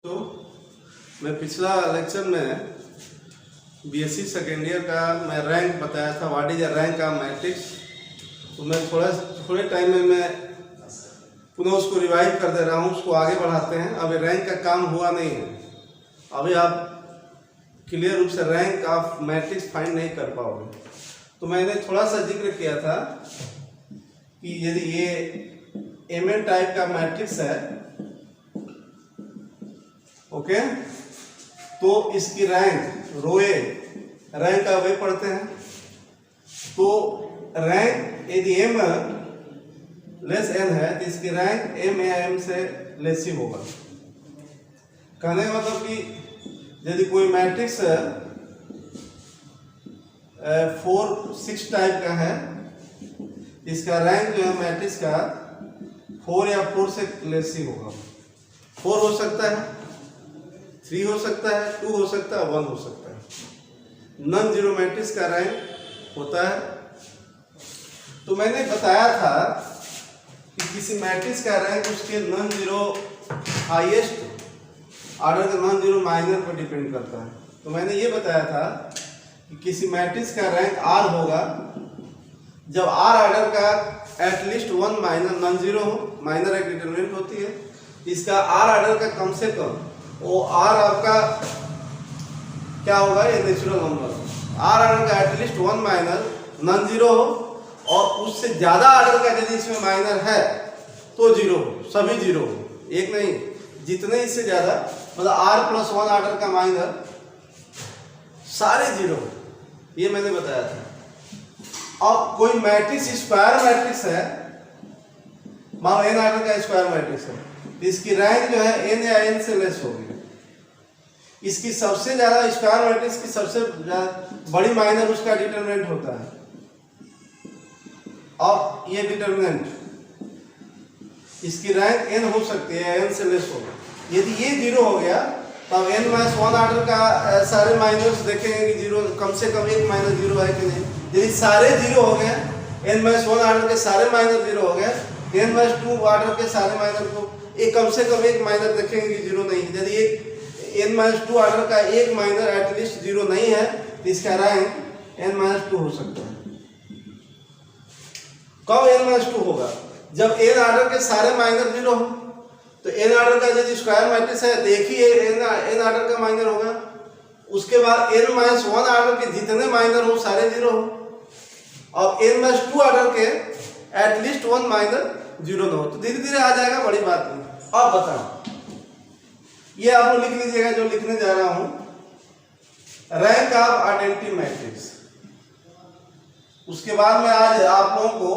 तो मैं पिछला लेक्चर में बीएससी सेकेंड ईयर का मैं रैंक बताया था, what is rank of matrix. तो मैं थोड़े टाइम में मैं पुनः उसको रिवाइव कर दे रहा हूँ, उसको आगे बढ़ाते हैं। अभी रैंक का काम हुआ नहीं है, अभी आप क्लियर रूप से रैंक ऑफ मैट्रिक्स फाइंड नहीं कर पाओगे। तो मैंने थोड़ा सा जिक्र किया था कि यदि ये एमएन टाइप का मैट्रिक्स है, ओके, तो इसकी रैंक रो ए रैंक का वे पढ़ते हैं। तो रैंक यदि एम लेस एन है तो इसकी रैंक एम या एम से लेस ही होगा। कहने का मतलब कि यदि कोई मैट्रिक्स 4-6 टाइप का है, इसका रैंक जो है मैट्रिक्स का 4 या 4 से लेस ही होगा। 4 हो सकता है, 3 हो सकता है, 2 हो सकता है, 1 हो सकता है। नॉन जीरो मैट्रिक्स का रैंक होता है। तो मैंने बताया था कि किसी मैट्रिक्स का रैंक उसके नॉन जीरो हाईएस्ट ऑर्डर के नॉन जीरो माइनर पर डिपेंड करता है। तो मैंने ये बताया था कि किसी मैट्रिक्स का रैंक आर होगा जब आर ऑर्डर का एटलीस्ट 1 माइनर नॉन जीरो हो। माइनर एक डिटरमिनेंट होती है, इसका आर ऑर्डर का कम से कम वो आर आपका क्या होगा, ये नेचुरल नंबर। आर ऑर्डर का एटलीस्ट 1 माइनर नॉन जीरो हो और उससे ज्यादा ऑर्डर का यदि इसमें माइनर है तो जीरो हो, सभी जीरो हो, एक नहीं, जितने इससे ज्यादा मतलब r+1 ऑर्डर का माइनर सारे जीरो हो, ये मैंने बताया था। और कोई मैट्रिक्स स्क्वायर मैट्रिक्स है, मान लो n ऑर्डर का स्क्वायर मैट्रिक्स है, इसकी रैंक जो है n या n से लेस होगी। इसकी सबसे ज्यादा स्क्वायर मैट्रिक्स की सबसे बड़ी माइनर उसका डिटरमिनेंट होता है, और ये डिटरमिनेंट इसकी रैंक n हो सकती है, n से लेस होगा। यदि ये जीरो हो गया तब n-1 ऑर्डर का सारे माइनर्स देखेंगे कि जीरो, कम से कम एक माइनर जीरो है कि नहीं। यदि सारे जीरो हो गए, n-1 ऑर्डर के सारे माइनर जीरो हो गए, n-2 ऑर्डर के सारे माइनर को एक कम से कम एक माइनर देखेंगे कि जीरो नहीं है। यदि एक n-2 ऑर्डर का एक माइनर एटलीस्ट जीरो नहीं है तो इसका रैंक n-2 हो सकता है। कब n-2 होगा? जब n ऑर्डर के सारे माइनर जीरो हो। तो n ऑर्डर का यदि स्क्वायर मैट्रिक्स है तो एक ही n ऑर्डर का माइनर होगा। उसके बाद n-1 ऑर्डर के जितने माइनर हो सारे जीरो हो, और n-2 ऑर्डर के एटलीस्ट 1 माइनर जीरो ना हो। तो धीरे धीरे आ जाएगा, बड़ी बात नहीं। अब बताओ, ये आप लोग लिख लीजिएगा जो लिखने जा रहा हूं, रैंक ऑफ आइडेंटिटी मैट्रिक्स। उसके बाद मैं आज आप लोगों को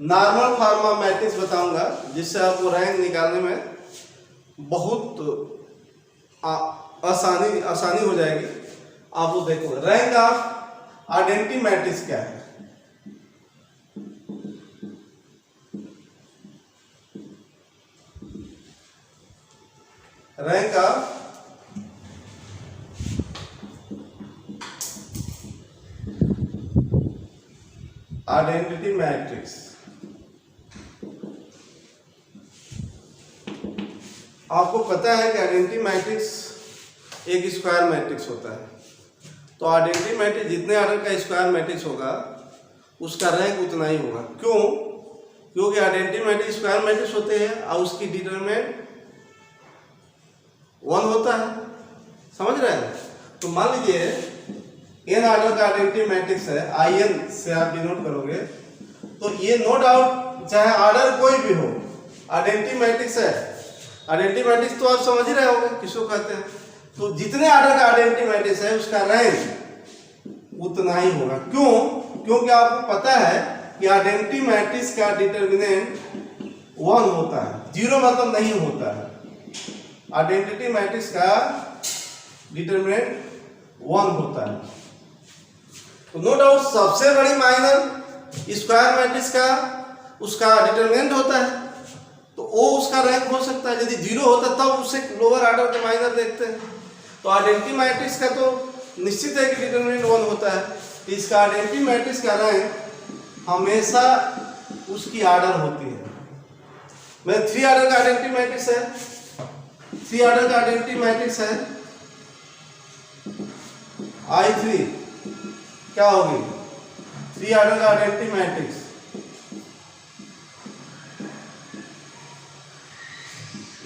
नॉर्मल फॉर्म ऑफ मैट्रिक्स बताऊंगा, जिससे आपको रैंक निकालने में बहुत आसानी हो जाएगी। आप वो देखो, रैंक ऑफ आइडेंटिटी मैट्रिक्स क्या है। रैंक ऑफ आइडेंटिटी मैट्रिक्स, आपको पता है कि आइडेंटिटी मैट्रिक्स एक स्क्वायर मैट्रिक्स होता है। तो आइडेंटिटी मैट्रिक्स जितने ऑर्डर का स्क्वायर मैट्रिक्स होगा उसका रैंक उतना ही होगा। क्यों? क्योंकि आइडेंटिटी मैट्रिक्स स्क्वायर मैट्रिक्स होते हैं और उसकी डिटरमिनेंट 1 होता है। समझ रहे हैं? तो मान लीजिए n ऑर्डर का आइडेंटिटी मैट्रिक्स है, in से आप डिनोट करोगे, तो ये नो डाउट चाहे ऑर्डर कोई भी हो, आइडेंटिटी मैट्रिक्स है। आइडेंटिटी मैट्रिक्स तो आप समझ ही रहे होंगे किसको कहते हैं। तो जितने ऑर्डर का आइडेंटिटी मैट्रिक्स है उसका रैंक उतना ही होगा। क्यों? क्योंकि आपको पता है कि आइडेंटिटी मैट्रिक्स का डिटरमिनेंट 1 होता है, जीरो मतलब नहीं होता है। आइडेंटिटी मैट्रिक्स का डिटरमिनेंट 1 होता है। तो नो डाउट सबसे बड़ी माइनर स्क्वायर मैट्रिक्स का उसका डिटरमिनेंट होता है, तो वो उसका रैंक हो सकता है। यदि जीरो होता तब उससे लोअर ऑर्डर के माइनर देखते हैं। तो आइडेंटिटी मैट्रिक्स का तो निश्चित है कि डिटरमिनेंट 1 होता है। तो इसका आइडेंटिटी मैट्रिक्स का रैंक हमेशा उसकी ऑर्डर होती है। मैं 3 ऑर्डर का आइडेंटिटी मैट्रिक्स है, 3 ऑर्डर का आइडेंटिटी मैट्रिक्स है I3, क्या होगी 3 ऑर्डर का आइडेंटिटी मैट्रिक्स,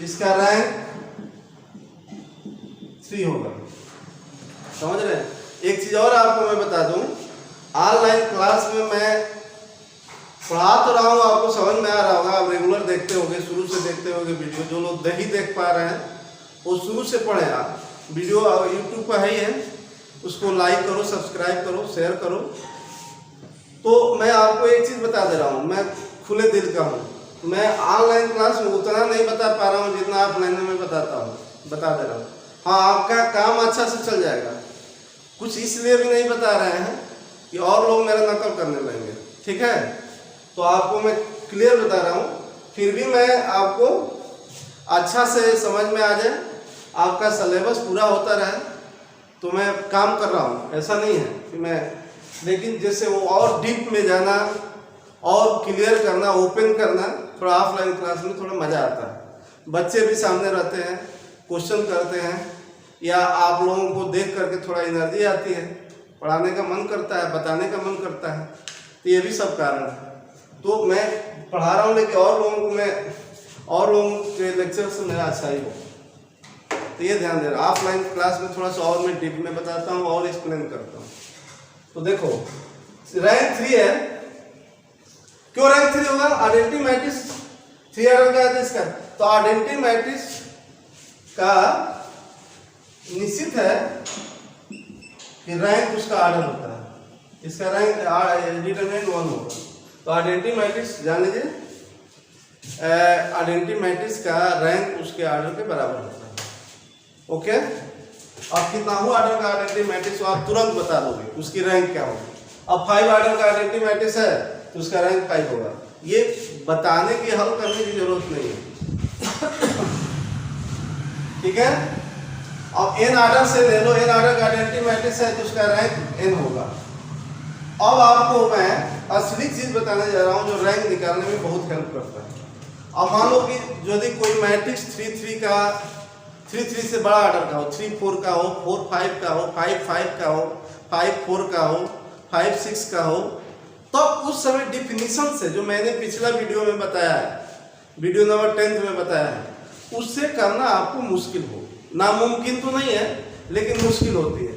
इसका रैंक 3 होगा। समझ रहे हैं? एक चीज और आपको मैं बता दूं, ऑनलाइन क्लास में मैं पढ़ा तो रहा हूँ, आपको समझ में आ रहा होगा, आप रेगुलर देखते होंगे, शुरू से देखते होंगे वीडियो। जो लोग नहीं देख पा रहे हैं वो शुरू से पढ़ें। आप वीडियो यूट्यूब पर ही है, उसको लाइक करो, सब्सक्राइब करो, शेयर करो। तो मैं आपको एक चीज़ बता दे रहा हूँ, मैं खुले दिल का हूँ, मैं ऑनलाइन क्लास में उतना नहीं बता पा रहा हूँ जितना ऑफलाइन में बता दे रहा हूँ। हाँ, आपका काम अच्छा से चल जाएगा। कुछ इसलिए भी नहीं बता रहे हैं कि और लोग मेरा नकल करने लगेंगे, ठीक है? तो आपको मैं क्लियर बता रहा हूँ, फिर भी मैं आपको अच्छा से समझ में आ जाए, आपका सिलेबस पूरा होता रहे, तो मैं काम कर रहा हूँ। ऐसा नहीं है कि मैं, लेकिन जैसे वो और डीप में जाना और क्लियर करना, ओपन करना, थोड़ा ऑफलाइन क्लास में थोड़ा मज़ा आता है। बच्चे भी सामने रहते हैं, क्वेश्चन करते हैं, या आप लोगों को देख करके थोड़ा एनर्जी आती है, पढ़ाने का मन करता है, बताने का मन करता है। तो ये भी सब कारण है। तो मैं पढ़ा रहा हूँ, लेकिन और लोगों के लेक्चर से मेरा अच्छा ही हो, तो ये ध्यान दे रहा। ऑफलाइन क्लास में थोड़ा सा और मैं डीप में बताता हूँ और एक्सप्लेन करता हूँ। तो देखो, रैंक 3 है। क्यों रैंक 3 होगा? आइडेंटिटी मैट्रिक्स 3 ऑर्डर का है इसका। तो आइडेंटिटी मैट्रिक्स का निश्चित है कि रैंक उसका ऑर्डर होता है, इसका रैंक डिटरमिनेंट 1 होगा। तो आइडेंटिटी मैट्रिक्स जान लीजिए, आइडेंटिटी मैट्रिक्स का रैंक उसके ऑर्डर के बराबर होता है। ओके, अब कितना हुआ ऑर्डर का आइडेंटिटी मैट्रिक्स, तो आप तुरंत बता दोगे उसकी रैंक क्या होगी। अब 5 ऑर्डर का आइडेंटिटी मैट्रिक्स है तो उसका रैंक 5 होगा। ये बताने की, हल करने की जरूरत नहीं है, ठीक है? अब n ऑर्डर से ले लो, n ऑर्डर का आइडेंटिटी मैट्रिक्स है तो उसका रैंक n होगा। अब आपको मैं असली चीज बताने जा रहा हूं जो रैंक निकालने में बहुत हेल्प करता है। अब मान लो कि यदि कोई मैट्रिक्स 3 से बड़ा ऑर्डर का हो, 3 4 का हो, 4 5 का हो, 5 5 का हो, 5 4 का हो, 5 6 का हो, तब उस समय डिफिनीशन से, जो मैंने पिछला वीडियो में बताया है, वीडियो नंबर 10 में बताया है, उससे करना आपको मुश्किल हो। नामुमकिन तो नहीं है, लेकिन मुश्किल होती है।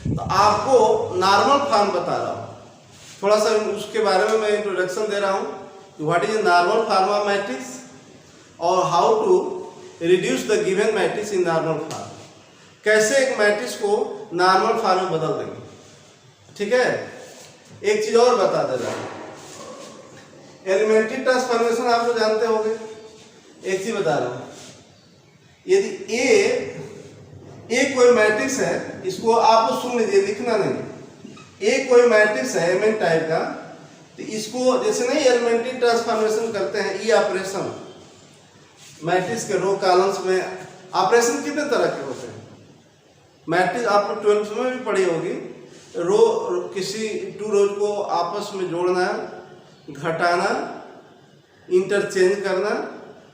तो आपको नॉर्मल फॉर्म बता रहा हूँ, थोड़ा सा उसके बारे में मैं इंट्रोडक्शन दे रहा हूँ। What is a normal form of matrix और how to reduce the given matrix in normal form. कैसे एक मैट्रिक्स को नॉर्मल फॉर्म में बदल देंगे, ठीक है? एक चीज और बता दे रहा हूँ, एलिमेंट्री ट्रांसफॉर्मेशन आप लोग जानते होंगे। एक चीज बता रहा हूँ, यदि ए कोई मैट्रिक्स है, इसको आप लोग सुन लीजिए, लिखना नहीं। ए कोई मैट्रिक्स है एम एन टाइप का, तो इसको जैसे नहीं एलिमेंट्री ट्रांसफॉर्मेशन करते हैं, ई ऑपरेशन, मैट्रिक्स के रो कॉलम्स में ऑपरेशन कितने तरह के होते हैं? मैट्रिक्स आप लोग 12th में भी पढ़ी होगी। रो, किसी 2 रोज को आपस में जोड़ना, घटाना, इंटरचेंज करना,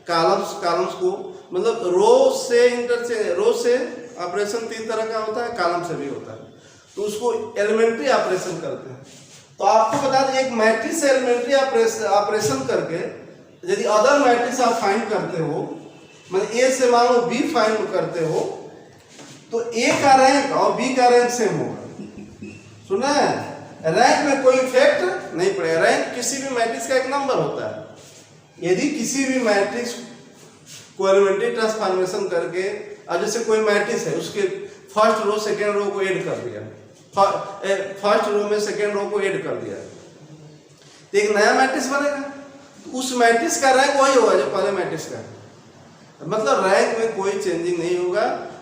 कॉलम्स को, मतलब रो से इंटरचेंज, रो से ऑपरेशन 3 तरह का होता है, कॉलम से भी होता है, तो उसको एलिमेंट्री ऑपरेशन करते हैं। तो आपको बता दें, एक मैट्रिक्स से एलिमेंट्री ऑपरेशन करके यदि अदर मैट्रिक्स आप फाइंड करते हो, मतलब ए से मान लो बी फाइंड करते हो, तो ए का रैंक और बी का रैंक सेम होगा। सुना है? रैंक में कोई इफेक्ट नहीं पड़ेगा। रैंक किसी भी मैट्रिक्स का एक नंबर होता है। यदि किसी भी मैट्रिक्स को एलिमेंट्री ट्रांसफॉर्मेशन करके, अब जैसे कोई मैट्रिक्स है, उसके फर्स्ट रो सेकेंड रो को ऐड कर दिया, फर्स्ट रो में सेकेंड रो को ऐड कर दिया, तो एक नया मैट्रिक्स बनेगा। उस मैट्रिक्स का रैंक वही होगा जो पहले मैट्रिक्स का है। मतलब रैंक में कोई चेंजिंग नहीं होगा,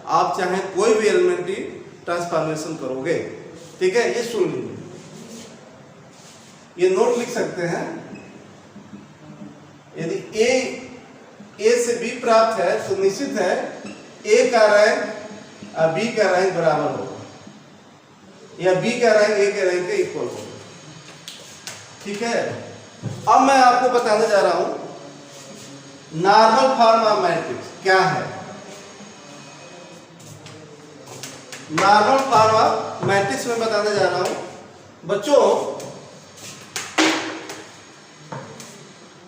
आप चाहे कोई भी एलिमेंट्री ट्रांसफॉर्मेशन करोगे, ठीक है? ये सुन लीजिए, ये नोट लिख सकते हैं। यदि ए से बी प्राप्त है तो निश्चित है ए का रैंक और बी का रैंक बराबर होगा, या बी का रैंक ए के रैंक के इक्वल होगा, ठीक है? अब मैं आपको बताने जा रहा हूं नॉर्मल फॉर्म ऑफ मैट्रिक्स क्या है। नॉर्मल फॉर्म ऑफ मैट्रिक्स में बताने जा रहा हूं बच्चों।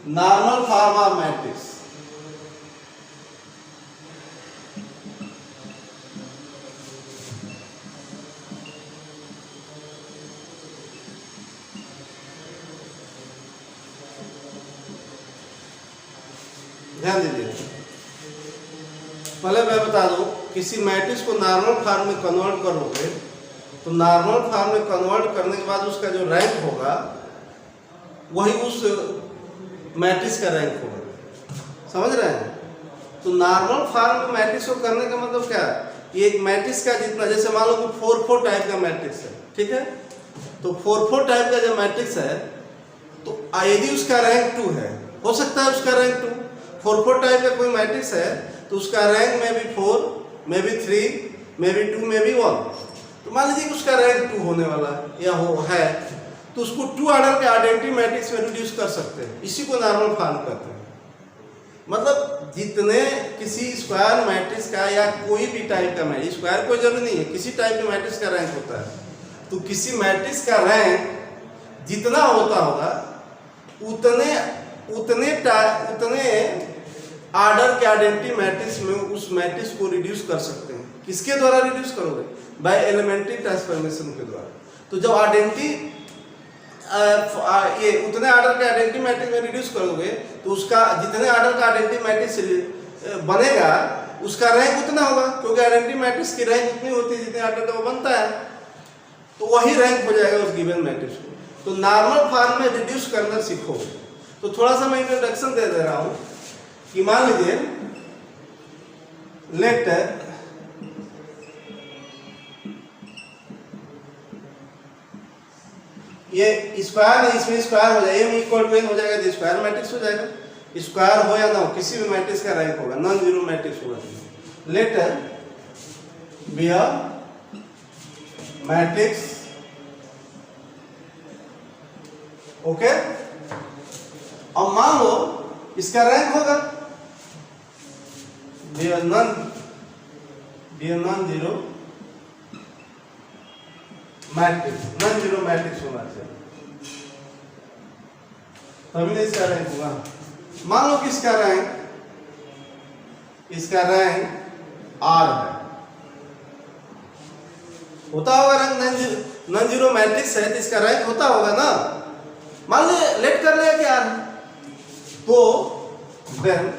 नॉर्मल फॉर्म ऑफ मैट्रिक्स, ध्यान दीजिए। पहले मैं बता दूं, किसी मैट्रिक्स को नॉर्मल फॉर्म में कन्वर्ट करोगे तो नॉर्मल फॉर्म में कन्वर्ट करने के बाद उसका जो रैंक होगा वही उस मैट्रिक्स का रैंक होगा। समझ रहे हैं? तो नॉर्मल फॉर्म में मैट्रिक्स को करने का मतलब क्या है? ये एक मैट्रिक्स का जितना, जैसे मान लो कि 4-4 टाइप का मैट्रिक्स है, ठीक है? तो 4-4 टाइप का जब मैट्रिक्स है तो यदि उसका रैंक 2 है, हो सकता है उसका रैंक 2, 4-4 टाइप का कोई मैट्रिक्स है तो उसका रैंक में भी 4, में भी 3, में भी 2, में भी 1। तो मान लीजिए कि उसका रैंक 2 होने वाला है या है, तो उसको 2 ऑर्डर के आइडेंटिटी मैट्रिक्स में रिड्यूस कर सकते हैं। इसी को नॉर्मल फॉर्म कहते हैं। मतलब जितने किसी स्क्वायर मैट्रिक्स का या कोई भी टाइप का मैट्रिक्स, स्क्वायर कोई जरूरी नहीं है, किसी टाइप के मैट्रिक्स का रैंक होता है, तो किसी मैट्रिक्स का रैंक जितना होता होगा उतने ऑर्डर के आइडेंटिटी मैट्रिक्स में उस मैट्रिक्स को रिड्यूस कर सकते हैं। किसके द्वारा रिड्यूस करोगे? बाय एलिमेंट्री ट्रांसफॉर्मेशन के द्वारा। तो जब आइडेंटिटी ये उतने ऑर्डर के आइडेंटिटी मैट्रिक्स में रिड्यूस करोगे तो उसका जितने ऑर्डर का आइडेंटिटी मैट्रिक्स बनेगा उसका रैंक उतना होगा, क्योंकि आइडेंटिटी मैट्रिक्स की रैंक उतनी होती है जितने ऑर्डर का वो बनता है, तो वही रैंक हो जाएगा उस गिवन मैट्रिक्स को। तो नॉर्मल फॉर्म में रिड्यूस करना सीखो। तो थोड़ा सा मैं इंट्रोडक्शन दे दे रहा हूं कि मान लीजिए लेट ये स्क्वायर है, इसमें स्क्वायर हो जाएगा, m इक्वल टू n हो जाएगा तो स्क्वायर मैट्रिक्स हो जाएगा। स्क्वायर हो या ना हो, किसी भी मैट्रिक्स का रैंक होगा, नॉन जीरो मैट्रिक्स होगा। Let be a matrix, okay. अब मान लो इसका रैंक होगा non zero matrix, non zero matrix होना चाहिए, तभी नहीं इसका रैंक होगा। मान लो कि इसका रैंक आर है, होता होगा रैंक नॉन जीरो मैट्रिक्स है तो इसका रैंक होता होगा ना। मान लो लेट कर लिया कि आर है, तो देन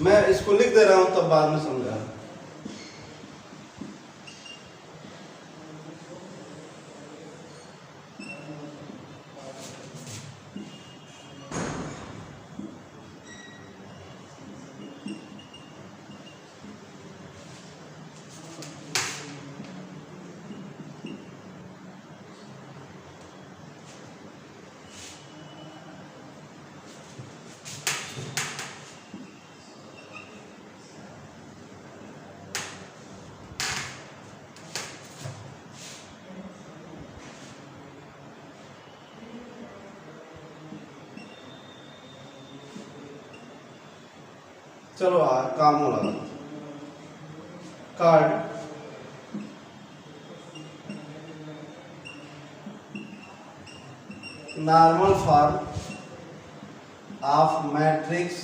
मैं इसको लिख दे रहा हूं तब बाद में समझा। चलो काम हो लगा। Card normal form of matrix.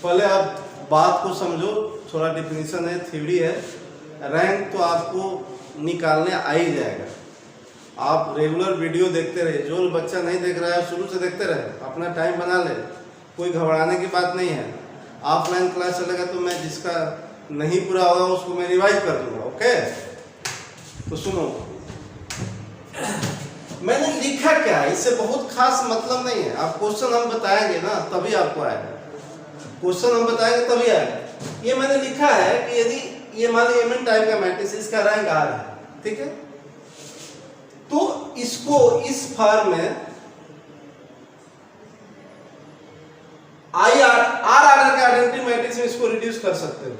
पहले आप बात को समझो, थोड़ा डिफिनीशन है, थ्योरी है। रैंक तो आपको निकालने आ ही जाएगा। आप रेगुलर वीडियो देखते रहे, जो बच्चा नहीं देख रहा है शुरू से देखते रहे, अपना टाइम बना ले, कोई घबराने की बात नहीं है। ऑफलाइन क्लास चलेगा तो मैं जिसका नहीं पूरा होगा उसको मैं रिवाइज कर दूंगा, ओके। तो सुनो, मैंने लिखा क्या है, इससे बहुत खास मतलब नहीं है। आप क्वेश्चन हम बताएंगे ना तभी आपको आएगा, क्वेश्चन हम बताएंगे तभी आएगा। ये मैंने लिखा है कि यदि ये मान लीजिए एमएन टाइप का मैट्रिक्स, इसका रैंक आर है, ठीक है, तो इसको इस फॉर्म में आर ऑर्डर के आइडेंटिटी मैट्रिक्स में इसको रिड्यूस कर सकते हो।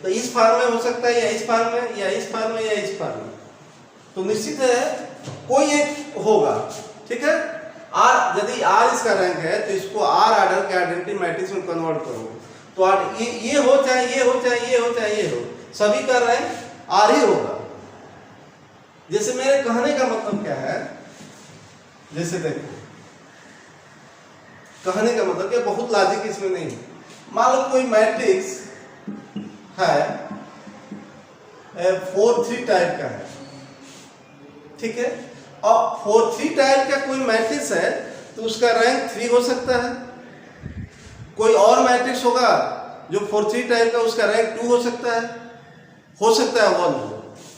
तो इस फॉर्म में हो सकता है, या इस फॉर्म में, या इस फॉर्म में, या इस फॉर्म में। तो निश्चित है कोई एक होगा, ठीक है। आर, यदि आर इसका रैंक है तो इसको आर ऑर्डर के आइडेंटिटी मैट्रिक्स में कन्वर्ट करोगे तो ये हो चाहे ये हो चाहे ये हो चाहे ये हो, सभी का रैंक आर ही होगा। जैसे मेरे कहने का मतलब क्या है, जैसे देखो कहने का मतलब क्या, बहुत लॉजिक इसमें नहीं है। मान लो कोई मैट्रिक्स है 4-3 टाइप का है, ठीक है। और 4-3 टाइप का कोई मैट्रिक्स है तो उसका रैंक 3 हो सकता है। कोई और मैट्रिक्स होगा जो 4-3 टाइप का, उसका रैंक 2 हो सकता है 1 हो।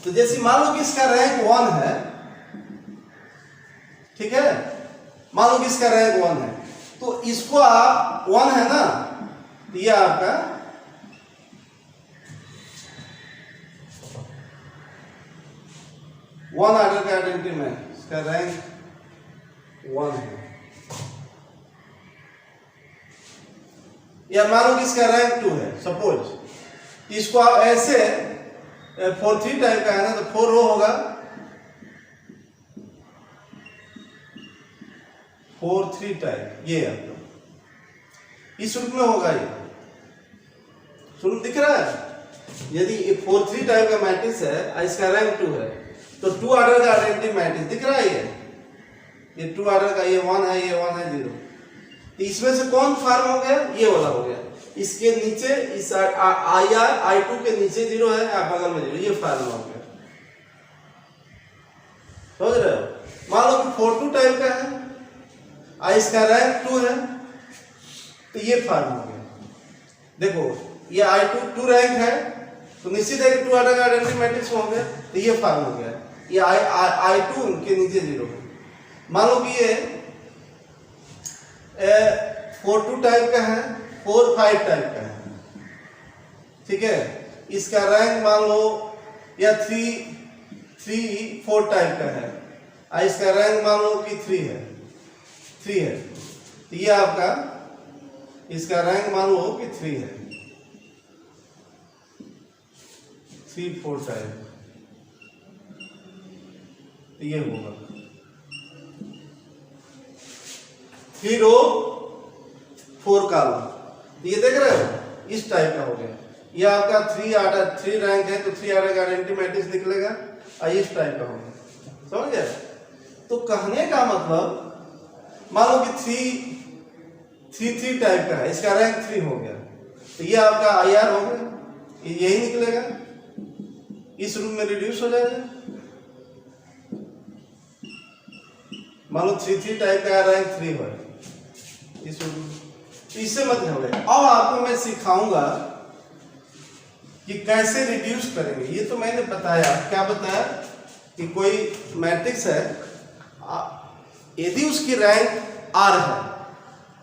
तो जैसे मान लो कि इसका रैंक 1 है, ठीक है, मान लो कि इसका रैंक 1 है, तो इसको आप 1 है ना, तो ये आपका वन ऑर्डर का आइडेंटिटी में इसका रैंक 1 है। या मानो कि इसका रैंक 2 है, सपोज इसको आप ऐसे 4-3 टाइप का है ना, तो 4 रो होगा, 4-3 टाइप, ये आपका इस रूप में होगा। ये स्वरूप दिख रहा है। यदि 4-3 टाइप का मैट्रिक्स है, इसका रैंक 2 है, तो 2 ऑर्डर का आइडेंटिटी मैट्रिक्स दिख रहा है। ये 2 ऑर्डर का, ये 1 है, ये 1 है, 0। तो इसमें से कौन फॉर्म हो गया, ये वाला हो गया। इसके नीचे इस I2 के नीचे 0 है, आप बगल में 0, ये फॉर्म हो गया। समझ रहे हो। मान लो कि 4-2 टाइप का है, इसका रैंक 2 है, तो ये फॉर्म हो गया। देखो ये I2 रैंक है, तो निश्चित है कि 2 ऑर्डर का आइडेंटिटी मैट्रिक्स हो गया, तो ये फॉर्म हो गया। ये I2 के नीचे 0 है। मान लो कि ये 4-2 टाइप का है, 4-5 टाइप का है, ठीक है। इसका रैंक मान लो या 3-4 टाइप का है, इसका रैंक मान लो कि 3 है, तो ये आपका इसका रैंक मान लो कि 3 है, 3-4 टाइप, तो ये होगा 3 रो 4 कॉलम। ये देख रहे हो, इस टाइप का हो गया। ये आपका 3 रैंक है, तो 3 ऑर्डर का आइडेंटिटी मैट्रिक्स निकलेगा, और इस टाइप का होगा। समझ गए। तो कहने का मतलब मान लो कि 3 टाइप का है, इसका रैंक 3 हो गया, तो ये आपका IR हो गया, यही निकलेगा, इस रूप में रिड्यूस हो जाएगा। मान लो 3 टाइप का रैंक 3 है, इस रूप में, इससे मत घबराइए। अब आपको मैं सिखाऊंगा कि कैसे रिड्यूस करेंगे। ये तो मैंने बताया, क्या बताया कि कोई मैट्रिक्स है, यदि उसकी रैंक R है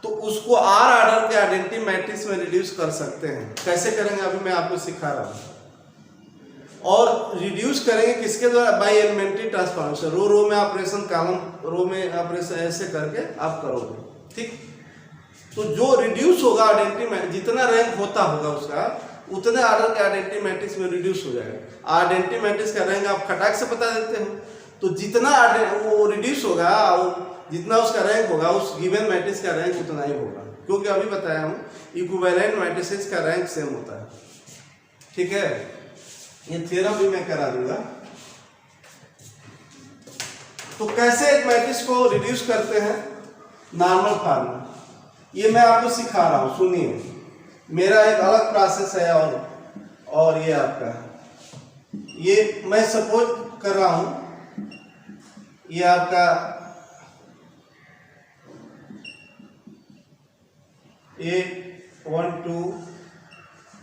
तो उसको R ऑर्डर के आइडेंटिटी मैट्रिक्स में रिड्यूस कर सकते हैं। कैसे करेंगे अभी मैं आपको सिखा रहा हूं। और रिड्यूस करेंगे किसके द्वारा, बाय एलिमेंट्री ट्रांसफॉर्मेशन। रो में ऑपरेशन, कॉलम रो में ऑपरेशन, ऐसे करके आप करोगे, ठीक। तो जो रिड्यूस होगा आइडेंटिटी में, जितना रैंक होता होगा उसका, उतने ऑर्डर के आइडेंटिटी मैट्रिक्स में रिड्यूस हो जाएगा। आइडेंटिटी मैट्रिक्स का रैंक आप खटाक से बता देते हो, तो जितना वो रिड्यूस होगा, जितना उसका रैंक होगा, उस गिवन मैट्रिक्स का रैंक उतना ही होगा। क्योंकि अभी बताया हूं इक्विवेलेंट मैट्रिसेस का रैंक सेम होता है, ठीक है। ये थ्योरम भी मैं करा दूंगा। तो कैसे एक मैट्रिक्स को रिड्यूस करते हैं, नॉर्मल फॉर्म में, ये मैं आपको सिखा रहा हूं। सुनिए, मेरा एक अलग प्रोसेस है, और ये आपका है। ये मैं सपोज कर रहा हूं, ये आपका A12,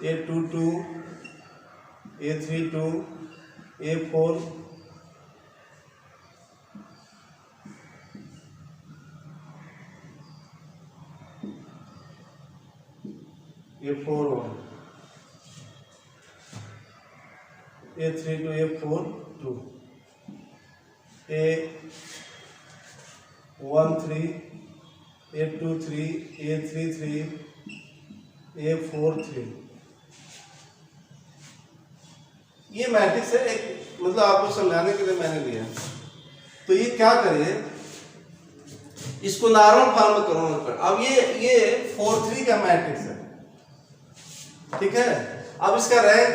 A22, A32, A4, A41, A32, A42, A13, A23, A33, A43। ये मैट्रिक्स है, एक मतलब आपको समझाने के लिए मैंने लिया। तो ये क्या करिए, इसको नॉर्मल फॉर्म में कन्वर्ट कर। अब ये 4 3 का मैट्रिक्स है, ठीक है। अब इसका रैंक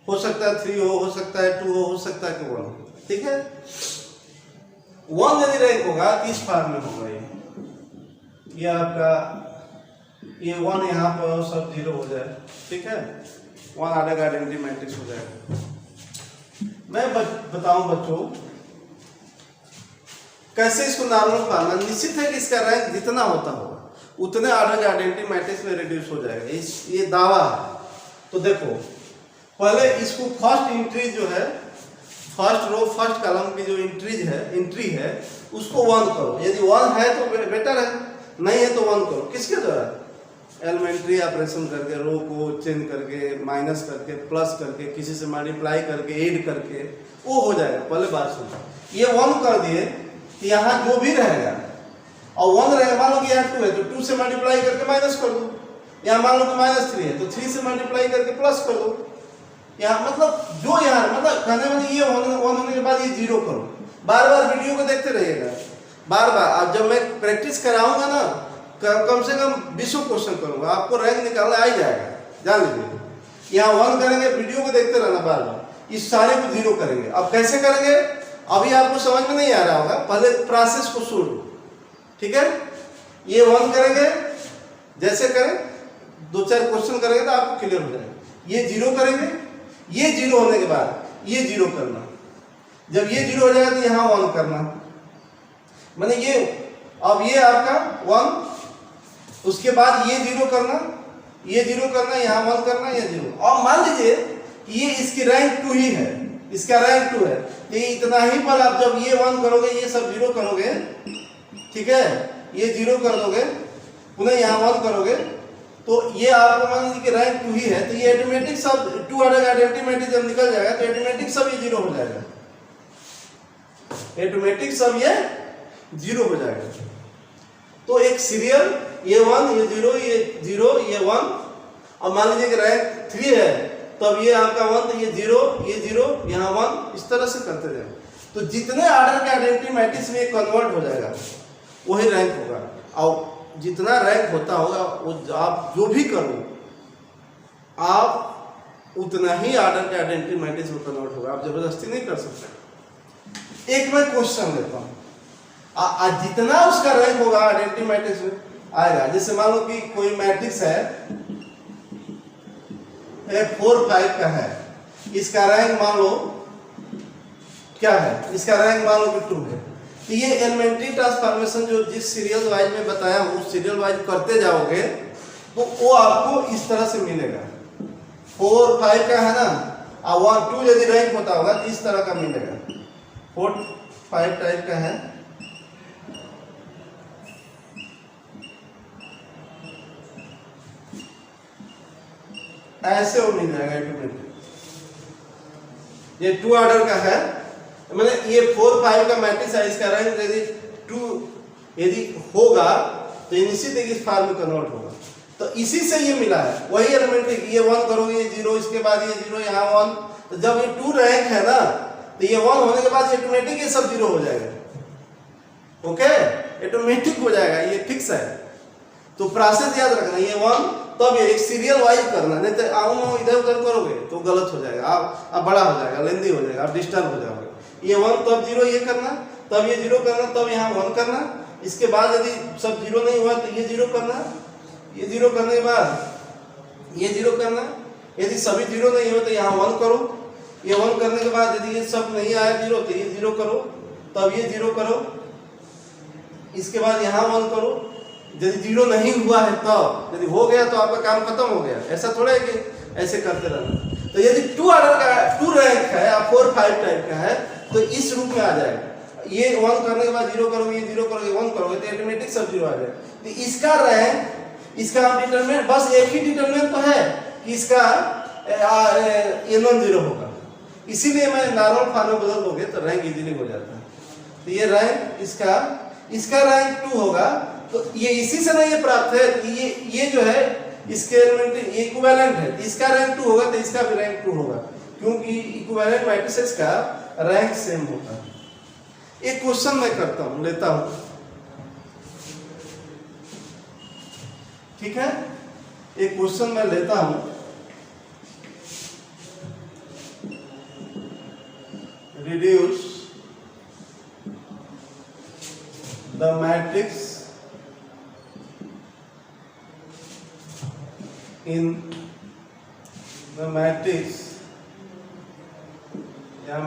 हो सकता है 3 हो सकता है 2 हो सकता है कि 1 हो, ठीक है। 1 यदि रैंक होगा तो इस फॉर्म में होगा ये आपका, ये 1 यहाँ पर और सब 0 हो जाए, ठीक है। 1 आर्डर का आइडेंटिटी मैट्रिक्स हो जाएगा। मैं बताऊं बच्चों कैसे इसको नॉर्मल फॉर्म में, निश्चित है कि इसका रैंक जितना होता होगा उतने आर्डर का आइडेंटिटी मैट्रिक्स में रिड्यूस हो जाएगा, ये दावा है। तो देखो पहले इसको फर्स्ट इंट्री जो है, फर्स्ट रो फर्स्ट कॉलम की जो एंट्री है उसको 1 करो। यदि 1 है तो बेटर है, नहीं है तो 1 करो। किसके द्वारा? एलिमेंट्री ऑपरेशन करके, रो को चेंज करके, माइनस करके, प्लस करके, किसी से मल्टीप्लाई करके, ऐड करके, वो हो जाएगा। पहले बात सुनो, ये 1 कर दिए तो यहाँ जो भी रहेगा और 1 रहेगा, मान लो कि यहाँ 2 है तो 2 से मल्टीप्लाई करके माइनस कर दो। यहाँ मान लो कि -3 है तो 3 से मल्टीप्लाई करके प्लस कर दो। यहाँ मतलब जो यहाँ मतलब कहने में ये 1 होने के बाद ये 0 करो। बार बार वीडियो को देखते रहिएगा, बार बार। अब जब मैं प्रैक्टिस कराऊंगा ना, कम से कम 20 क्वेश्चन करूंगा, आपको रैंक निकालना आ ही जाएगा, जान लीजिए। यहाँ 1 करेंगे, वीडियो को देखते रहना बार बार, इस सारे को 0 करेंगे। अब कैसे करेंगे अभी आपको समझ में नहीं आ रहा होगा, पहले प्रोसेस को सुन लो, ठीक है। ये 1 करेंगे, जैसे करें 2-4 क्वेश्चन करेंगे तो आपको क्लियर हो जाएगा। ये 0 करेंगे, ये 0 होने के बाद ये 0 करना, जब ये 0 हो जाएगा तो यहाँ 1 करना, माने ये अब ये आपका 1, उसके बाद ये 0 करना, ये 0 करना, यहाँ 1 करना, ये 0। और मान लीजिए ये इसकी रैंक 2 ही है, इसका रैंक 2 है, ये इतना ही पर आप जब ये 1 करोगे, ये सब 0 करोगे, ठीक है, ये 0 कर दोगे, पुनः यहाँ 1 करोगे, तो ये आपको मान लीजिए कि रैंक 2 ही है, तो ये ऑटोमेटिक सब 2 आइडेंटिटी मैट्रिक्स जब निकल जाएगा तो ऑटोमेटिक सब ये 0 हो जाएगा, ऑटोमेटिक सब ये 0 हो जाएगा। तो एक सीरियल ये 1 ये 0 ये 0 ये 1, और मान लीजिए कि रैंक 3 है तब ये आपका 1 तो ये 0 ये 0 यहाँ 1, इस तरह से करते जाए। तो जितने आर्डर के आइडेंटिटी मैट्रिक्स में कन्वर्ट हो जाएगा वही रैंक होगा, और जितना रैंक होता होगा वो आप जो भी करो आप उतना ही आर्डर के आइडेंटिटी मैट्रिक्स में कन्वर्ट होगा, आप जबरदस्ती नहीं कर सकते। एक मैं क्वेश्चन लेता हूँ, जितना उसका रैंक होगा आइडेंटिटी मैट्रिक्स में आएगा। जैसे मान लो कि कोई मैट्रिक्स है 4 5 का है, इसका रैंक मान लो क्या है, इसका रैंक मान लो कि 2 है, तो ये एलिमेंट्री ट्रांसफॉर्मेशन जो जिस सीरियल वाइज में बताया हूँ उस सीरियल वाइज करते जाओगे तो वो आपको इस तरह से मिलेगा। 4 5 का है ना, और 1 2 यदि रैंक होता होगा तो इस तरह का मिलेगा। 4 5 टाइप का है, ऐसे वो मिल जाएगा ऑटोमेटिक। ये 2 ऑर्डर का है, मैंने ये 4 5 का मैट्रिक्स है, इसका रैंक यदि 2 यदि होगा तो ये निश्चित है कि इस फॉर्म में कन्वर्ट होगा। तो इसी से ये मिला है, वही एलिमेंट्री, ये 1 करोगे ये 0, इसके बाद ये 0 यहाँ 1, तो जब ये 2 रैंक है ना तो ये 1 होने के बाद ऑटोमेटिक ये सब 0 हो जाएगा। ओके, ऑटोमेटिक हो जाएगा, ये फिक्स है। तो प्रोसेस याद रखना, ये 1 तब ये एक सीरियल वाइज करना, नहीं तो आओ इधर उधर करोगे तो गलत हो जाएगा, आप बड़ा हो जाएगा, लेंदी हो जाएगा, आप डिस्टर्ब हो जाओगे। ये 1 तब 0 ये करना, तब ये 0 करना, तब यहाँ 1 करना, इसके बाद यदि सब 0 नहीं हुआ तो ये 0 करना, ये 0 करने के बाद ये 0 करना, यदि सभी 0 नहीं हो तो यहाँ 1 करो, ये 1 करने के बाद यदि ये सब नहीं आया 0 तो ये 0 करो, तब ये 0 करो, इसके बाद यहाँ 1 करो, यदि 0 नहीं हुआ है तब, यदि हो गया तो आपका काम खत्म हो गया। ऐसा थोड़ा है कि ऐसे करते रहना। तो यदि 2 ऑर्डर का 2 रैंक है या 4 5 टाइप का है तो इस रूप में आ जाएगा। ये 1 करने के बाद 0 करोगे, ये 0 करोगे, 1 करोगे तो ऑटोमेटिक सब 0 आ जाएगा। तो इसका रैंक, इसका हम डिटरमिनेंट, बस एक ही डिटरमिनेंट तो है कि इसका ये नॉन 0 होगा, इसीलिए मैं नॉर्मल फॉर्म में बदल दोगे तो रैंक इजीली हो जाता है। तो ये रैंक इसका रैंक 2 होगा। तो ये इसी से नहीं ये प्राप्त है कि ये जो है इसके एलिमेंट्री इक्विवेलेंट है, इसका रैंक 2 होगा तो इसका भी रैंक 2 होगा। क्योंकि इक्विवेलेंट मैट्रिसेस का रैंक सेम होता है। एक क्वेश्चन मैं करता हूं, लेता हूं, ठीक है, एक क्वेश्चन मैं लेता हूं, reduce the matrix in the matrix M,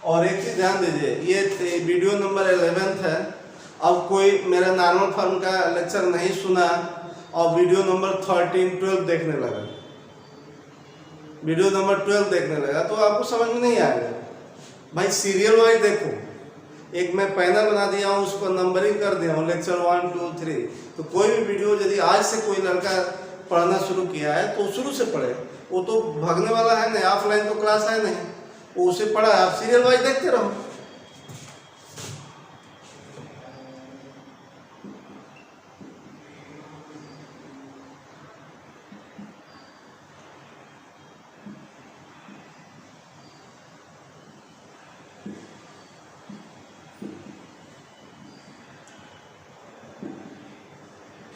और एक चीज ध्यान दीजिए, ये वीडियो नंबर 11 है। अब कोई मेरा नॉर्मल फॉर्म का लेक्चर नहीं सुना और वीडियो नंबर 13, 12 देखने लगा, वीडियो नंबर 12 देखने लगा तो आपको समझ में नहीं आएगा। भाई सीरियल वाइज देखो, एक मैं पैनल बना दिया हूँ, उसको नंबरिंग कर दिया हूँ, लेक्चर 1, 2, 3। तो कोई भी वीडियो यदि आज से कोई लड़का पढ़ना शुरू किया है तो शुरू से पढ़े, वो तो भागने वाला है नहीं, ऑफलाइन तो क्लास है नहीं, वो उसे पढ़ा है, आप सीरियल वाइज देखते रहो।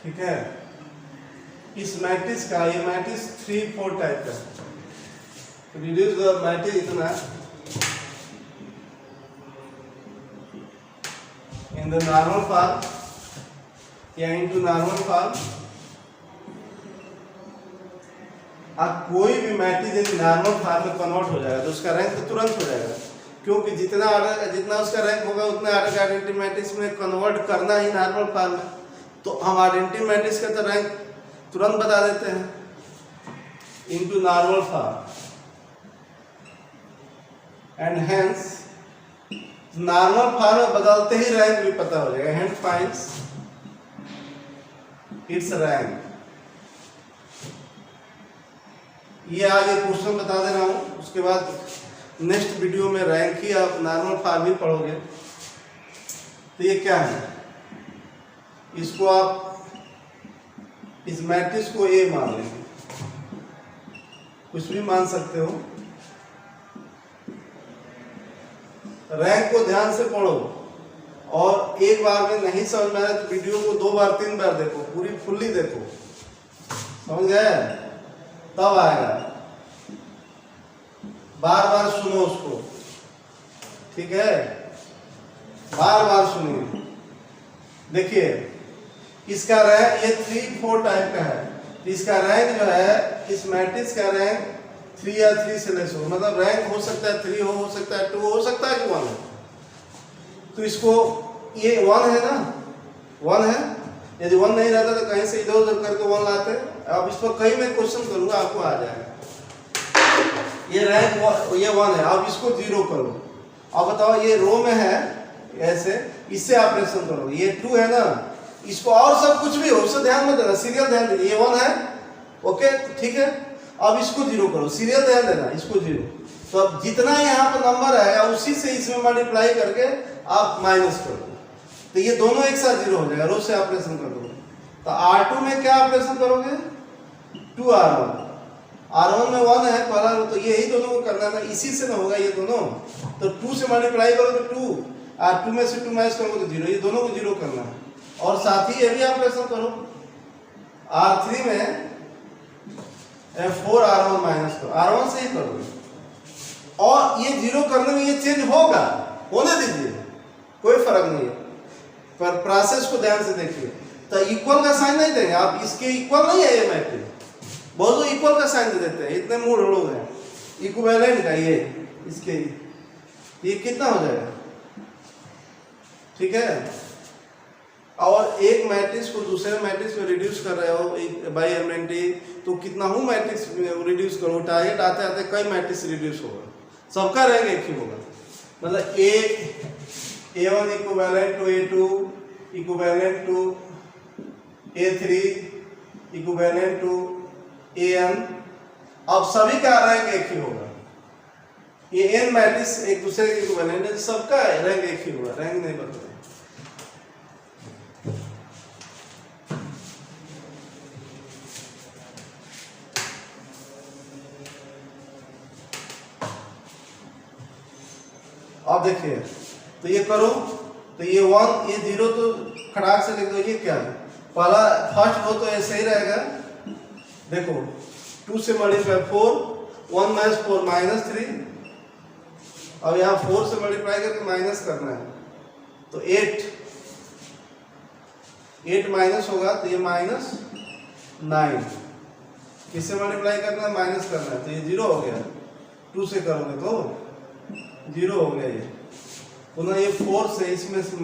ठीक है, इस मैट्रिक्स का, ये मैट्रिक्स 3, 4 टाइप का, रिड्यूस द मैट्रिक्स इतना इन द नॉर्मल फॉर्म या इनटू नॉर्मल फॉर्म। आप कोई भी मैट्रिक्स यदि नॉर्मल फॉर्म में कन्वर्ट हो जाएगा तो उसका रैंक तो तुरंत हो जाएगा, क्योंकि जितना उसका रैंक होगा उतना ऑर्डर का आइडेंटिटी मैट्रिक्स में कन्वर्ट करना ही नॉर्मल फॉर्म है। तो हम आइडेंटिटी मैट्रिक्स का तो रैंक तुरंत बता देते हैं into normal form, and hence normal form में बदलते ही रैंक भी पता हो जाएगा। Hence finds it's rank. ये आगे क्वेश्चन बता दे रहा हूं, उसके बाद नेक्स्ट वीडियो में रैंक ही आप नॉर्मल फॉर्म ही पढ़ोगे। तो ये क्या है, इसको आप इस मैट्रिक्स को ए मान लेंगे, कुछ भी मान सकते हो। रैंक को ध्यान से पढ़ो और एक बार में नहीं समझ में आया तो वीडियो को 2 बार 3 बार देखो, पूरी फुल्ली देखो, समझ गए, तब आएगा। बार बार सुनो उसको, ठीक है, बार बार सुनिए। देखिए इसका रैंक ये 3, 4 टाइप का है, इसका रैंक जो है, इस मैट्रिक्स का रैंक 3 या 3 से लेस हो, मतलब रैंक हो सकता है 3 हो सकता है 2 हो सकता है कि 1 है। तो इसको ये 1 है ना, 1 है, यदि 1 नहीं रहता तो कहीं से इधर उधर करके 1 लाते। अब इस पर कहीं मैं क्वेश्चन करूंगा आपको आ जाएगा। ये रैंक ये 1 है, अब इसको 0 करो। अब बताओ ये रो में है ऐसे, इससे ऑपरेशन करो, ये 2 है ना, इसको और सब कुछ भी हो उससे ध्यान मत देना, सीरियल ध्यान दीजिए। ये 1 है, ओके ठीक है, अब इसको 0 करो, सीरियल ध्यान देना, इसको 0। तो अब जितना यहाँ पर नंबर आएगा उसी से इसमें मल्टीप्लाई करके आप माइनस कर दो, तो ये दोनों एक साथ 0 हो जाएगा, रो से ऑपरेशन कर दोगे। तो R2 में क्या ऑपरेशन करोगे, 2R1, R1 में 1 है पहला रो, तो यही दोनों को करना है, इसी से ना होगा ये दोनों। तो 2 से मल्टीप्लाई करो तो 2, R2 में से 2 माइनस करोगे तो 0, ये दोनों को 0 करना है। और साथ ही ये भी ऑपरेशन करो, R3 में 4R1 माइनस करो, R1 से ही करोगे, और ये 0 करने में ये चेंज होगा, होने दीजिए, कोई फर्क नहीं है, पर प्रोसेस को ध्यान से देखिए। तो इक्वल का साइन नहीं देंगे आप, इसके इक्वल नहीं है ये मैट्रिक्स, बहुत लोग इक्वल का साइन दे देते हैं, इतने मूड लोग हैं। इक्विवेलेंट का ये इसके ये कितना हो जाएगा, ठीक है। और एक मैट्रिक्स को दूसरे मैट्रिक्स में रिड्यूस कर रहे हो बाई एलिमेंट्री, तो कितना हूँ मैट्रिक्स रिड्यूस करो, टारगेट आते आते कई मैट्रिक्स रिड्यूस होगा, सबका रैंक एक ही होगा। मतलब A1 equivalent to A2 equivalent to A3 equivalent to AN, अब सभी का रैंक एक ही होगा। ये n मैट्रिक्स एक दूसरे के इक्विवेलेंट है, सबका रैंक एक ही होगा, रैंक नहीं बदलेगा। अब देखिए, तो ये करो, तो ये 1 ये 0 तो खटाक से लिख दो। ये क्या है, पहला फर्स्ट रो तो ऐसे ही रहेगा। देखो 2 से मल्टीप्लाई 4, 1 - 4 -3। अब यहाँ 4 से मल्टीप्लाई करके माइनस करना है, तो 8 माइनस होगा तो ये -9। किससे मल्टीप्लाई करना है, माइनस करना है, तो ये 0 हो गया। 2 से करोगे तो 0 हो गया। ये पुनः ये 4 से, इसमें से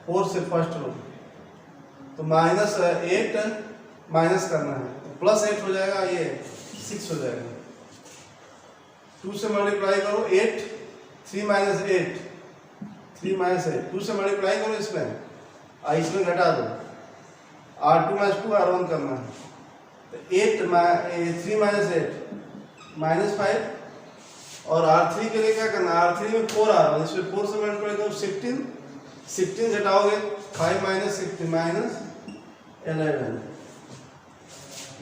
4 से फर्स्ट रो, तो -8 माइनस करना है, तो +8 हो जाएगा, ये 6 हो जाएगा। 2 से मल्टीप्लाई करो 8, 3 - 8, 3 - 8, 2 से मल्टीप्लाई करो इसमें, इसमें घटा दो, R2 - 2 R1 करना है, तो 3 - 8 -5, और R3 के लिए क्या करना है, R3 में 4 R1, इसमें 4 से मल्टीप्लाई करो 16 घटाओगे 5 - 16 -11,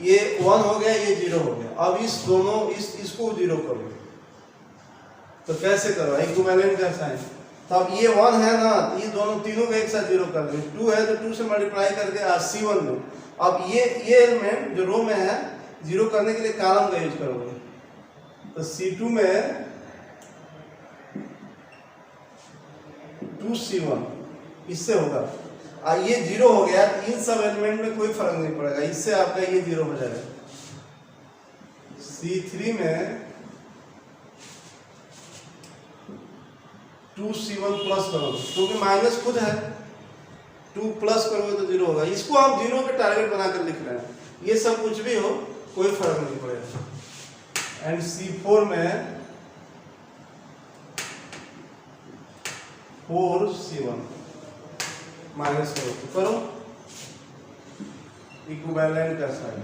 ये 1 हो गया, ये 0 हो गया। अब इस दोनों इसको 0 करो, तो कैसे करो, इक्विवेलेंट का साइन। तो अब ये 1 है ना, तो ये दोनों तीनों को एक साथ 0 कर दो। 2 है तो 2 से मल्टीप्लाई करके C1 में, अब ये एलिमेंट जो रो में है 0 करने के लिए कॉलम का यूज करोगे, तो C2 में 2C1 इससे होगा। ये 0 हो गया, इन सब एलिमेंट में कोई फर्क नहीं पड़ेगा, इससे आपका ये 0 हो जाएगा। C3 में 2C1 प्लस करोगे, क्योंकि माइनस खुद है, 2 प्लस करोगे तो 0 होगा। इसको हम 0 पे टारगेट बनाकर लिख रहे हैं, ये सब कुछ भी हो कोई फर्क नहीं पड़ेगा। एंड C4 में 4C1 माइनस करो, तो करो इक्विवेलेंट का साइन।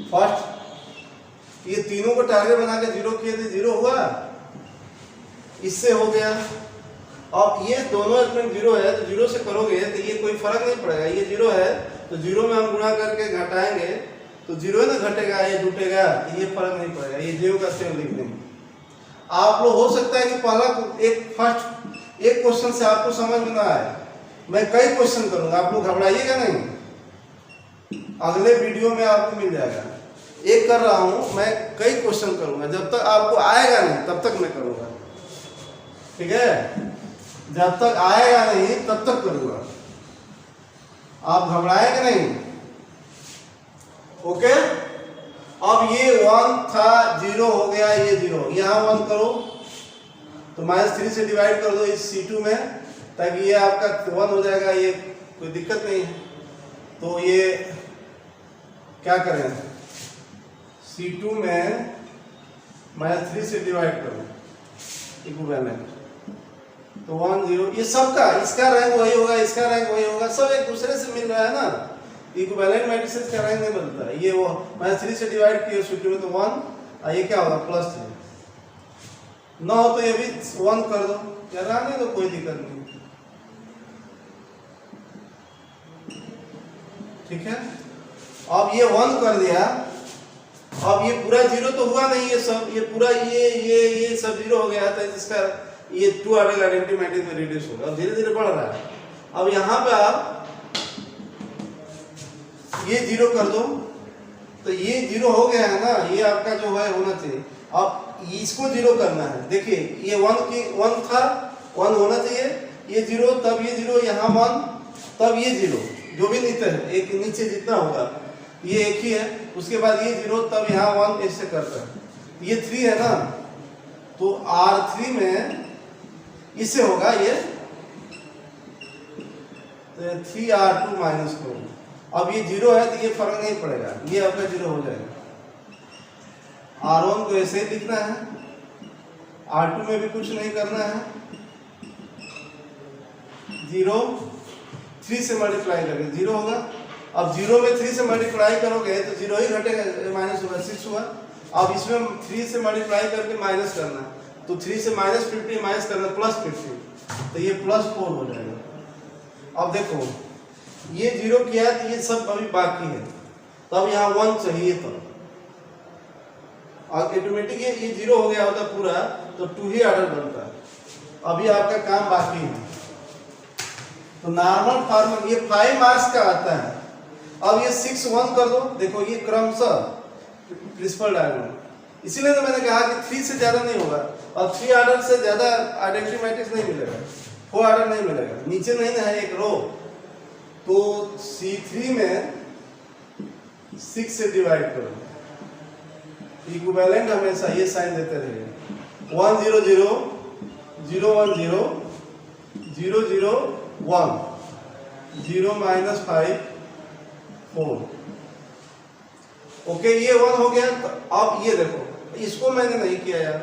फर्स्ट ये तीनों को टारगेट बना के 0 किए थे, 0 हुआ, इससे हो गया। अब ये दोनों एलिमेंट 0 है, तो 0 से करोगे तो ये कोई फर्क नहीं पड़ेगा, ये 0 है तो 0 में हम गुणा करके घटाएंगे तो 0 ना घटेगा, ये जुटेगा, तो ये फर्क नहीं पड़ेगा, ये 0 का सेम लिख देंगे। आप लोग हो सकता है कि पहला एक क्वेश्चन से आपको समझ में ना आए, मैं कई क्वेश्चन करूंगा, आप लोग घबराइएगा नहीं, अगले वीडियो में आपको मिल जाएगा। एक कर रहा हूं मैं, कई क्वेश्चन करूंगा, जब तक आपको आएगा नहीं तब तक मैं करूंगा, ठीक है, जब तक आएगा नहीं तब तक करूंगा, आप घबराएंगे नहीं, ओके। अब ये 1 था, 0 हो गया, ये 0, यहां 1 करो तो -3 से डिवाइड कर दो इस C2 में, ताकि ये आपका 1 हो जाएगा, ये कोई दिक्कत नहीं है। तो ये क्या करें, C2 में -3 से डिवाइड करो इक्विवेलेंट, तो 1 0, ये सबका, इसका रैंक वही होगा, इसका रैंक वही होगा, सब एक दूसरे से मिल रहा है ना, इक्विवेलेंट मैट्रिसेस का रैंक नहीं बदलता है। ये वो -3 से डिवाइड किए C2 में, तो 1, और ये क्या होगा +3, ना हो तो ये भी 1 कर दो, या रहने दो, कोई दिक्कत नहीं, ठीक है। अब ये 1 कर दिया, अब ये पूरा 0 तो हुआ नहीं, ये सब, ये पूरा ये सब 0 हो गया था, इसका ये 2 ऑर्डर आइडेंटिटी मैट्रिक्स में रिड्यूस होगा, अब धीरे धीरे बढ़ रहा है। अब यहाँ पे आप ये 0 कर दो, तो ये 0 हो गया है ना, ये आपका जो है होना चाहिए। अब इसको 0 करना है, देखिए ये 1 था, 1 होना चाहिए, ये 0, तब ये 0, यहाँ 1, तब ये 0, जो भी नीचे है, एक नीचे जितना होगा ये एक ही है, उसके बाद ये 0, तब यहाँ 1, ऐसे करता है। ये 3 है ना, तो R3 में इससे होगा ये 3R2 माइनस करो। अब ये 0 है तो ये फर्क नहीं पड़ेगा, ये आपका 0 हो जाएगा। R1 को ऐसे ही लिखना है, R2 में भी कुछ नहीं करना है, 0 3 से मल्टीप्लाई करके 0 होगा। अब 0 में 3 से मल्टीप्लाई करोगे तो 0 ही घटेगा, माइनस होगा, 6 हुआ। अब इसमें 3 से मल्टीप्लाई करके माइनस करना, तो 3 से -50 माइनस करना +50, तो ये +4 हो जाएगा। अब देखो ये 0 किया है, तो ये सब अभी बाकी है, तो अब यहाँ 1 चाहिए, तो ऑटोमेटिक ये 0 हो गया होता पूरा, तो 2 ही ऑर्डर बनता है। अभी आपका काम बाकी है। तो नॉर्मल फॉर्म ये 5 मार्क्स का आता है। अब ये 6 1 कर दो, देखो ये क्रमशः प्रिंसिपल डायग्राम, इसीलिए तो मैंने कहा कि 3 से ज्यादा नहीं होगा, और 3 ऑर्डर से ज्यादा आइडेंटिटी मैट्रिक्स नहीं मिलेगा, 4 ऑर्डर नहीं मिलेगा, नीचे नहीं ना है एक रो। तो C3 में 6 से डिवाइड करो, इक्विवेलेंट हमेशा ये साइन देते रहिए, 1 0 0 0 1 0 0 0 1 0 -5 4। ओके, ये 1 हो गया। तो अब ये देखो, इसको मैंने नहीं किया यार,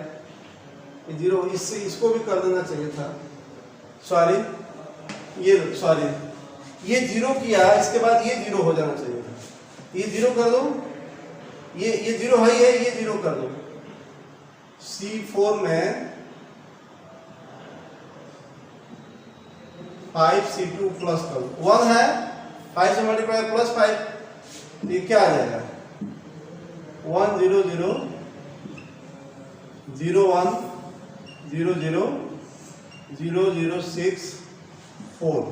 ये 0, इससे इसको भी कर देना चाहिए था, सॉरी, ये 0 किया, इसके बाद ये 0 हो जाना चाहिए था, ये 0 कर दो, ये 0 है, ये 0 कर दो। C4 में 5 C2 प्लस कर दो, 1 है, 5 से मल्टीप्लाई प्लस 5, ये क्या आ जाएगा, 1 0 0 0 1 0 0 0 0 6 4।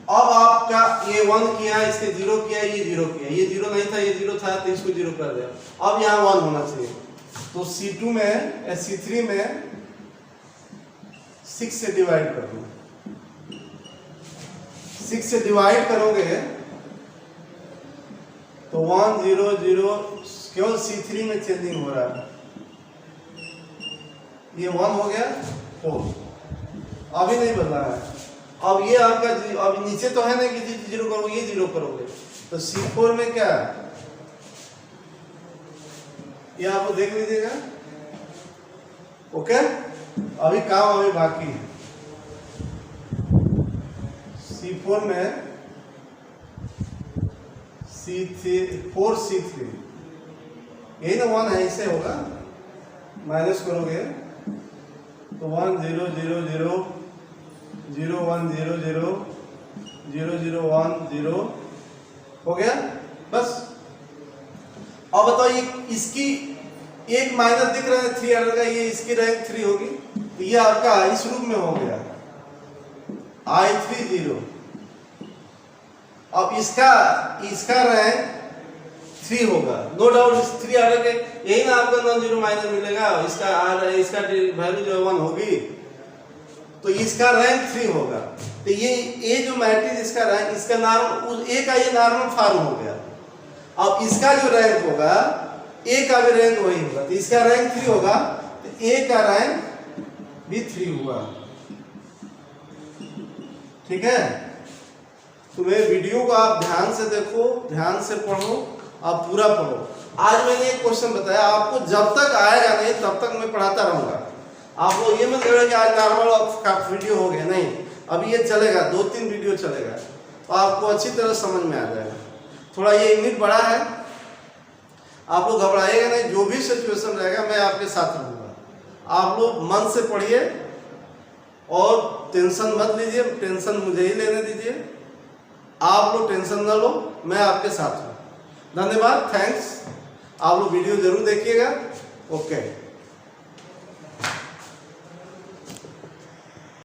अब आपका ये 1 किया, इसके 0 किया, ये 0 किया, ये 0 नहीं था, ये 0 था, तो इसको 0 कर दिया। अब यहाँ 1 होना चाहिए। तो C2 में C3 में 6 से डिवाइड कर दो, 6 से डिवाइड करोगे तो 1 0 0, केवल C3 में चेंजिंग हो रहा है, ये 1 हो गया 4, अभी नहीं बदला है। अब ये आपका, अब नीचे तो है ना कि 0 करोगे, ये 0 करोगे, तो C4 में क्या, ये आप देख लीजिएगा। ओके, अभी काम अभी बाकी है। C4 में 4 C3, यही ना 1 है, इससे होगा, माइनस करोगे तो 1 0 0 0 0 1 0 0 0 0 1 0 हो गया बस। अब बताओ, ये इसकी एक माइनस दिख रहा है 3 ऑर्डर का, ये इसकी रैंक 3 होगी, तो ये आपका इस रूप में हो गया I3 0। अब इसका रैंक 3 होगा, नो डाउट, इस 3 ऑर्डर के यही ना आपका नॉन जीरो माइनस मिलेगा, इसका वैल्यू जो 1 होगी, तो इसका रैंक 3 होगा। तो ये जो मैट्रिक्स इसका रैंक, इसका नॉर्मल, ए का ये नॉर्मल फॉर्म हो गया। अब इसका जो रैंक होगा, ए का भी रैंक वही होगा, तो इसका रैंक 3 होगा, तो ए का रैंक भी 3 हुआ। ठीक है, तो मेरे वीडियो को आप ध्यान से देखो, ध्यान से पढ़ो, आप पूरा पढ़ो। आज मैंने एक क्वेश्चन बताया, आपको जब तक आएगा नहीं तब तक मैं पढ़ाता रहूंगा। आप लोग ये मत करो कि आज नॉर्मल का वीडियो हो गया, नहीं, अभी ये चलेगा, 2-3 वीडियो चलेगा, तो आपको अच्छी तरह समझ में आ जाएगा। थोड़ा ये यूनिट बड़ा है, आप लोग घबराइएगा नहीं, जो भी सिचुएशन रहेगा मैं आपके साथ रहूँगा। आप लोग मन से पढ़िए और टेंशन मत लीजिए, टेंशन मुझे ही लेने दीजिए, आप लोग टेंशन न लो, मैं आपके साथ हूँ। धन्यवाद, थैंक्स। आप लोग वीडियो जरूर देखिएगा। ओके।